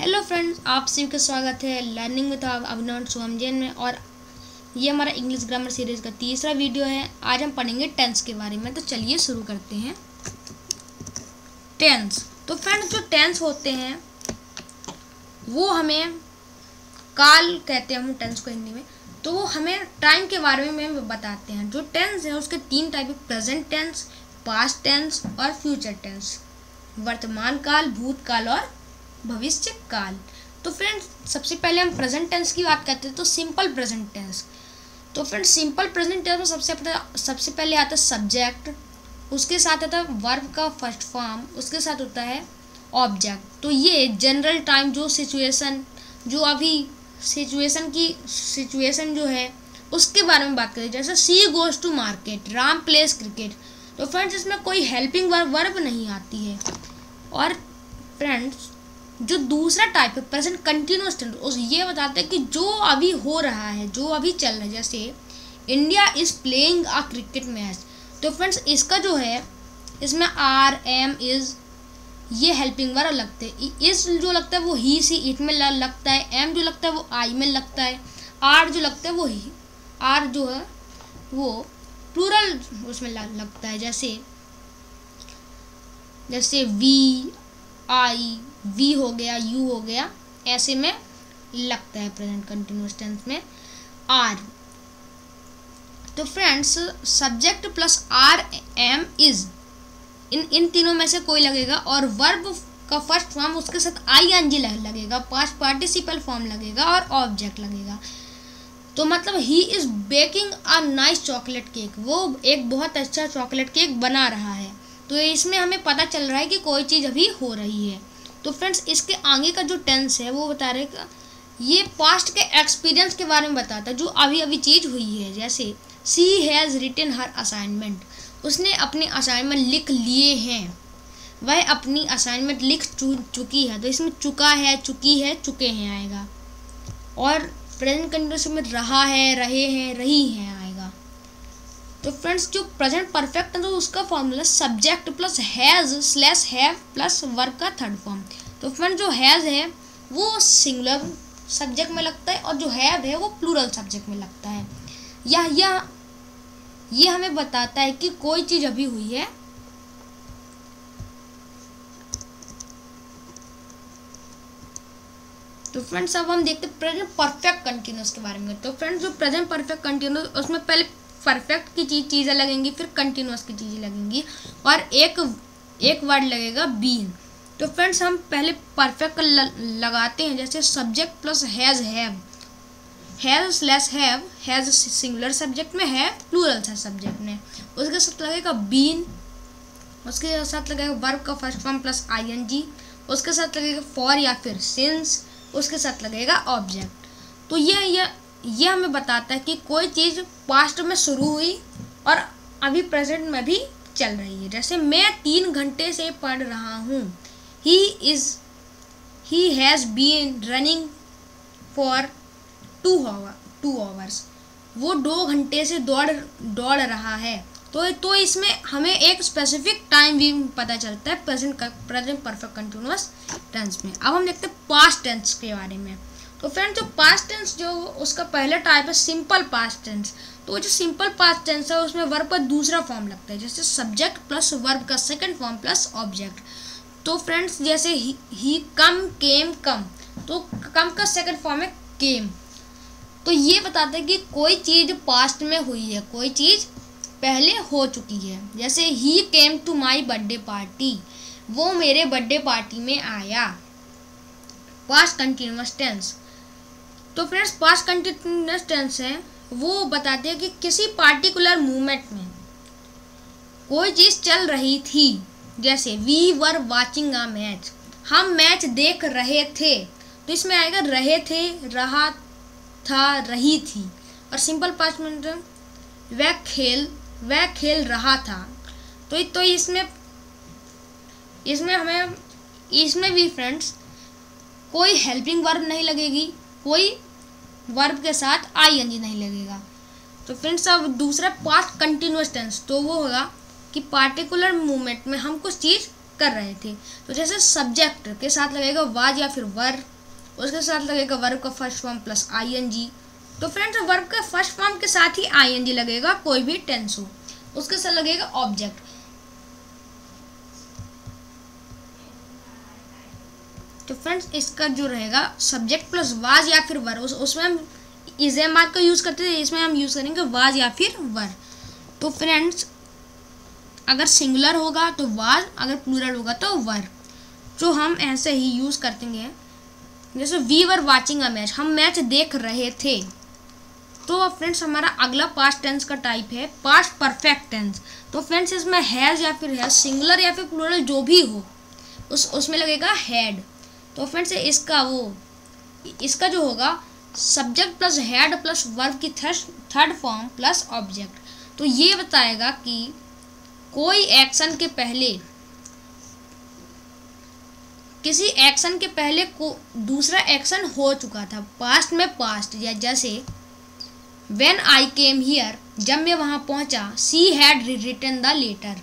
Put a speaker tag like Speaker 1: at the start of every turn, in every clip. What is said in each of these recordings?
Speaker 1: Hello friends, आप सभी का स्वागत है लर्निंग विद अभिनव शुभम जैन में। और ये हमारा इंग्लिश ग्रामर सीरीज का तीसरा वीडियो है। आज हम पढ़ेंगे टेंस के बारे में। तो चलिए शुरू करते हैं। टेंस। तो फ्रेंड्स, जो टेंस होते हैं वो हमें काल कहते हैं, हम टेंस को हिंदी में। तो वो हमें टाइम के बारे में बताते हैं। जो टेंस है उसके तीन टाइप है: प्रेजेंट टेंस, पास्ट टेंस और फ्यूचर टेंस। वर्तमान काल, भूतकाल और भविष्य काल। तो फ्रेंड्स, सबसे पहले हम प्रेजेंट टेंस की बात करते हैं। तो सिंपल प्रेजेंट टेंस। तो फ्रेंड्स, सिंपल प्रेजेंट टेंस में सबसे पहले आता है सब्जेक्ट, उसके साथ आता है वर्ब का फर्स्ट फॉर्म, उसके साथ होता है ऑब्जेक्ट। तो ये जनरल टाइम, जो सिचुएशन, जो अभी सिचुएशन जो है उसके बारे में बात करें। जैसे she goes to market, Ram plays cricket. तो फ्रेंड्स, इसमें कोई हेल्पिंग वर्ब नहीं आती है। और फ्रेंड्स, जो दूसरा टाइप है प्रेजेंट कंटिन्यूअस टेंस, उस ये बताते हैं कि जो अभी हो रहा है, जो अभी चल रहा है। जैसे India is playing a cricket match. तो फ्रेंड्स, इसका जो है इसमें आर, एम, इज ये हेल्पिंग वर्ब लगते हैं। इज जो लगता है वो ही, सी, इट में लगता है। एम जो लगता है वो आई में लगता है। आर जो लगता है वो ही, आर जो है वो प्लूरल उसमें लगता है। जैसे वी, आई, वी हो गया, यू हो गया, ऐसे में लगता है प्रेजेंट कंटिन्यूअस टेंस में आर। तो friends, subject plus are, am, is, इन तीनों में से कोई लगेगा। और वर्ब का फर्स्ट फॉर्म, उसके साथ आई एन जी लगेगा, पास्ट पार्टिसिपल फॉर्म लगेगा और ऑब्जेक्ट लगेगा। तो मतलब he is baking a nice chocolate cake, वो एक बहुत अच्छा चॉकलेट केक बना रहा है। तो इसमें हमें पता चल रहा है कि कोई चीज़ अभी हो रही है। तो फ्रेंड्स, इसके आगे का जो टेंस है वो बता रहे ये पास्ट के एक्सपीरियंस के बारे में बताता है, जो अभी अभी चीज़ हुई है। जैसे सी हैज़ रिटन हर असाइनमेंट, उसने अपने असाइनमेंट लिख लिए हैं, वह अपनी असाइनमेंट लिख चुकी है। तो इसमें चुका है, चुकी है, चुके हैं आएगा। और प्रेजेंट कंटिन्यूअस में रहा है, रहे हैं, रही हैं आएगा। तो फ्रेंड्स, जो प्रेजेंट परफेक्ट है तो उसका formula subject plus has slash have plus verb का थर्ड फॉर्म। तो फ्रेंड्स, जो हैज़ है वो सिंगुलर सब्जेक्ट में लगता है और जो हैव है वो प्लूरल सब्जेक्ट में लगता है। ये हमें बताता है कि कोई चीज़ अभी हुई है। तो फ्रेंड्स, अब हम देखते हैं प्रेजेंट परफेक्ट कंटिन्यूअस के बारे में। तो फ्रेंड्स, जो प्रेजेंट परफेक्ट कंटिन्यूअस, उसमें पहले परफेक्ट की चीज़ें लगेंगी, फिर कंटिन्यूअस की चीज़ें लगेंगी और एक वर्ड लगेगा बीन। तो फ्रेंड्स, हम पहले परफेक्ट लगाते हैं। जैसे subject plus has, has slash have, has singular subject में, है प्लूरल सब्जेक्ट में। उसके साथ लगेगा बीन, उसके साथ लगेगा वर्ब का फर्स्ट फॉर्म प्लस आईएनजी, उसके साथ लगेगा फॉर या फिर सिंस, उसके साथ लगेगा ऑब्जेक्ट। तो ये हमें बताता है कि कोई चीज़ पास्ट में शुरू हुई और अभी प्रेजेंट में भी चल रही है। जैसे मैं 3 घंटे से पढ़ रहा हूँ। He has been running for 2 hours, वो 2 घंटे से दौड़ रहा है। तो इसमें हमें एक स्पेसिफिक टाइम भी पता चलता है प्रेजेंट परफेक्ट कंटिन्यूअस टेंस में। अब हम देखते हैं पास्ट टेंस के बारे में। तो फ्रेंड्स, जो पास्ट टेंस जो उसका पहला टाइप है सिंपल पास्ट टेंस। तो जो सिंपल पास्ट टेंस है उसमें वर्ब का दूसरा फॉर्म लगता है। जैसे सब्जेक्ट प्लस वर्ब का सेकंड फॉर्म प्लस ऑब्जेक्ट। तो फ्रेंड्स, जैसे ही कम, केम, कम, तो कम का सेकंड फॉर्म है केम। तो ये बताता है कि कोई चीज़ पास्ट में हुई है, कोई चीज़ पहले हो चुकी है। जैसे ही came to my birthday party, वो मेरे बर्थडे पार्टी में आया। Past continuous tense. तो फ्रेंड्स, पास्ट कंटिन्यूअस टेंस है वो बताते हैं कि किसी पार्टिकुलर मोमेंट में कोई चीज़ चल रही थी। जैसे we were watching a match, हम मैच देख रहे थे। तो इसमें आएगा रहे थे, रहा था, रही थी। और सिंपल पास्ट में वह खेल रहा था। तो इसमें भी फ्रेंड्स कोई हेल्पिंग वर्ब नहीं लगेगी, कोई वर्ब के साथ आईएनजी नहीं लगेगा। तो फ्रेंड्स, अब दूसरा पास्ट कंटिन्यूअस टेंस, तो वो होगा कि पार्टिकुलर मोमेंट में हम कुछ चीज़ कर रहे थे। तो जैसे सब्जेक्ट के साथ लगेगा वाज या फिर वर, उसके साथ लगेगा वर्ब का फर्स्ट फॉर्म प्लस आईएनजी। तो फ्रेंड्स वर्ब का फर्स्ट फॉर्म के साथ ही आईएनजी लगेगा, कोई भी टेंस हो। उसके साथ लगेगा ऑब्जेक्ट। तो फ्रेंड्स इसका जो रहेगा सब्जेक्ट प्लस वाज या फिर वर, उसमें हम इज ए मार्क का यूज़ करते थे, इसमें हम यूज़ करेंगे वाज या फिर वर। तो फ्रेंड्स अगर सिंगुलर होगा तो वाज, अगर प्लूरल होगा तो वर, जो हम ऐसे ही यूज़ करते। जैसे we were watching a match, हम मैच देख रहे थे। तो फ्रेंड्स हमारा अगला पास्ट टेंस का टाइप है पास्ट परफेक्ट टेंस। तो फ्रेंड्स इसमें हैज़ या फिर हैज़, सिंगुलर या फिर प्लूरल जो भी हो उसमें लगेगा हैड। तो फ्रेंड्स इसका जो होगा subject plus had plus verb की थर्ड फॉर्म प्लस ऑब्जेक्ट। तो ये बताएगा कि कोई एक्शन के पहले, किसी एक्शन के पहले को दूसरा एक्शन हो चुका था, पास्ट में पास्ट। या जैसे व्हेन आई केम हियर, जब मैं वहाँ पहुँचा, she had written the letter.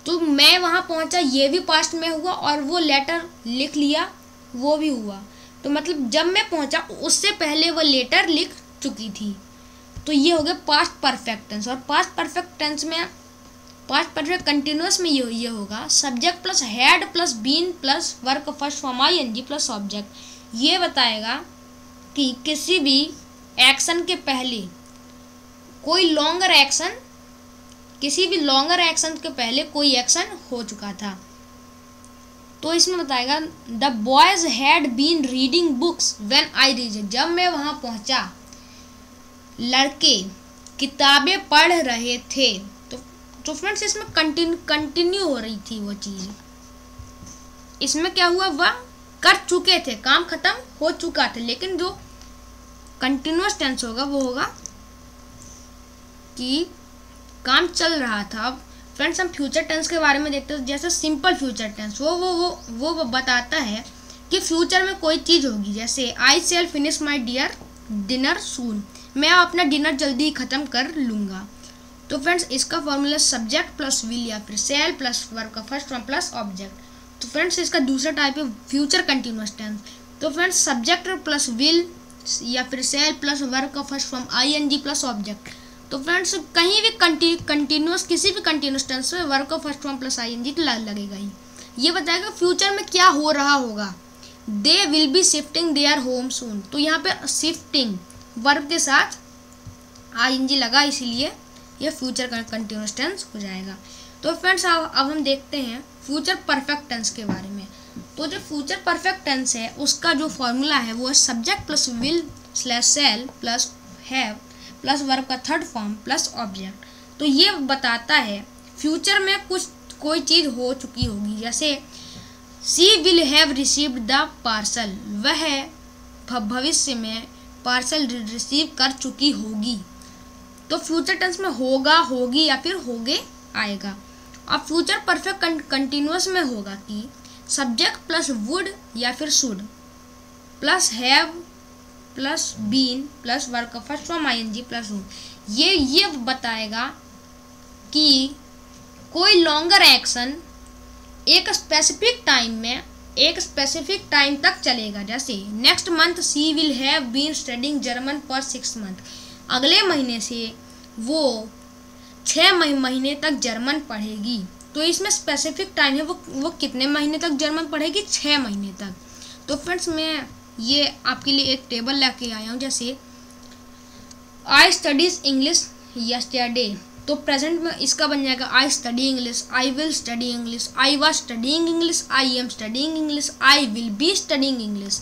Speaker 1: तो मैं वहाँ पहुँचा ये भी पास्ट में हुआ और वो लेटर लिख लिया वो भी हुआ। तो मतलब जब मैं पहुँचा उससे पहले वो लेटर लिख चुकी थी। तो ये हो गया पास्ट परफेक्ट टेंस। और पास्ट परफेक्ट टेंस में, पास्ट परफेक्ट कंटिन्यूअस में ये होगा subject plus had plus been plus verb का first form ING plus object. ये बताएगा कि किसी भी एक्शन के पहले कोई लॉन्गर एक्शन, किसी भी लॉन्गर एक्शन के पहले कोई एक्शन हो चुका था। तो इसमें बताएगा the boys had been reading books when I reach, जब मैं वहाँ पहुँचा लड़के किताबें पढ़ रहे थे। तो फ्रेंड्स इसमें कंटिन्यू हो रही थी वो चीज़। इसमें क्या हुआ, वह कर चुके थे, काम खत्म हो चुका था। लेकिन जो कंटिन्यूअस टेंस होगा वो होगा कि काम चल रहा था। अब फ्रेंड्स हम फ्यूचर टेंस के बारे में देखते हैं। जैसे सिंपल फ्यूचर टेंस वो बताता है कि फ्यूचर में कोई चीज़ होगी। जैसे आई शैल फिनिश माई डिनर सून, मैं अपना डिनर जल्दी ही ख़त्म कर लूँगा। तो फ्रेंड्स इसका फॉर्मूला सब्जेक्ट प्लस विल या फिर शैल प्लस वर्ब का फर्स्ट फॉर्म प्लस ऑब्जेक्ट। तो फ्रेंड्स इसका दूसरा टाइप है फ्यूचर कंटिन्यूअस टेंस। तो फ्रेंड्स सब्जेक्ट प्लस विल या फिर शैल प्लस वर्ब का first form ING plus object. तो फ्रेंड्स कहीं भी कंटिन्यूअस, किसी भी कंटिन्यूअस टेंस में वर्ब का फर्स्ट फॉर्म प्लस आईएनजी तो लगेगा ही। ये बताएगा फ्यूचर में क्या हो रहा होगा। They will be shifting their home soon. तो यहाँ पे शिफ्टिंग वर्ब के साथ आईएनजी लगा, इसीलिए ये फ्यूचर का कंटिन्यूअस टेंस हो जाएगा। तो फ्रेंड्स अब हम देखते हैं फ्यूचर परफेक्ट टेंस के बारे में। तो जो फ्यूचर परफेक्ट टेंस है उसका जो फॉर्मूला है वो है subject plus will slash shell plus have plus verb का थर्ड फॉर्म प्लस ऑब्जेक्ट। तो ये बताता है फ्यूचर में कोई चीज़ हो चुकी होगी। जैसे she will have received the parcel, वह भविष्य में पार्सल रिसीव कर चुकी होगी। तो फ्यूचर टेंस में होगा, होगी या फिर होगे आएगा। अब फ्यूचर परफेक्ट कंटिन्यूअस में होगा कि सब्जेक्ट प्लस वुड या फिर should plus have plus been plus verb का फर्स्ट फॉर्म आईएनजी प्लस हूँ। ये बताएगा कि कोई लॉन्गर एक्शन एक स्पेसिफिक टाइम में, एक स्पेसिफिक टाइम तक चलेगा। जैसे next month she will have been studying German for 6 month, अगले महीने से वो 6 महीने तक जर्मन पढ़ेगी। तो इसमें स्पेसिफिक टाइम है, वो कितने महीने तक जर्मन पढ़ेगी, 6 महीने तक। तो फ्रेंड्स मैं ये आपके लिए एक टेबल लेके आया हूँ। जैसे आई स्टडीज इंग्लिश यस्टरडे, तो प्रेजेंट में इसका बन जाएगा I study English, I will study English, I was studying English, I am studying English, I will be studying English,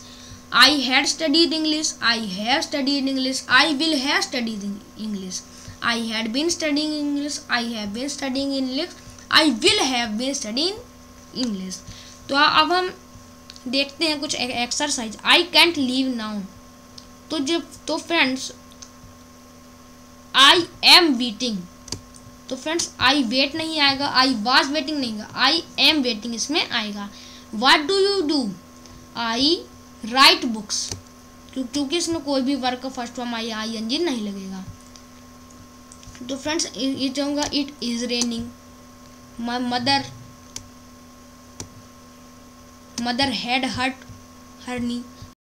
Speaker 1: I had studied English, I have studied English, I will have studied English, I had been studying English, I have been studying English, I will have been studying English. तो अब हम देखते हैं कुछ exercise. I can't leave now, तो friends I am waiting, तो friends I wait नहीं आएगा, आई वाज वेटिंग नहीं आएगा, आई एम वेटिंग इसमें आएगा। What do you do, I right books, क्योंकि इसमें कोई भी वर्ब का फर्स्ट फॉर्म आईएनजी नहीं लगेगा। तो फ्रेंड्स ये चाहूँगा it is raining, my mother had her knee,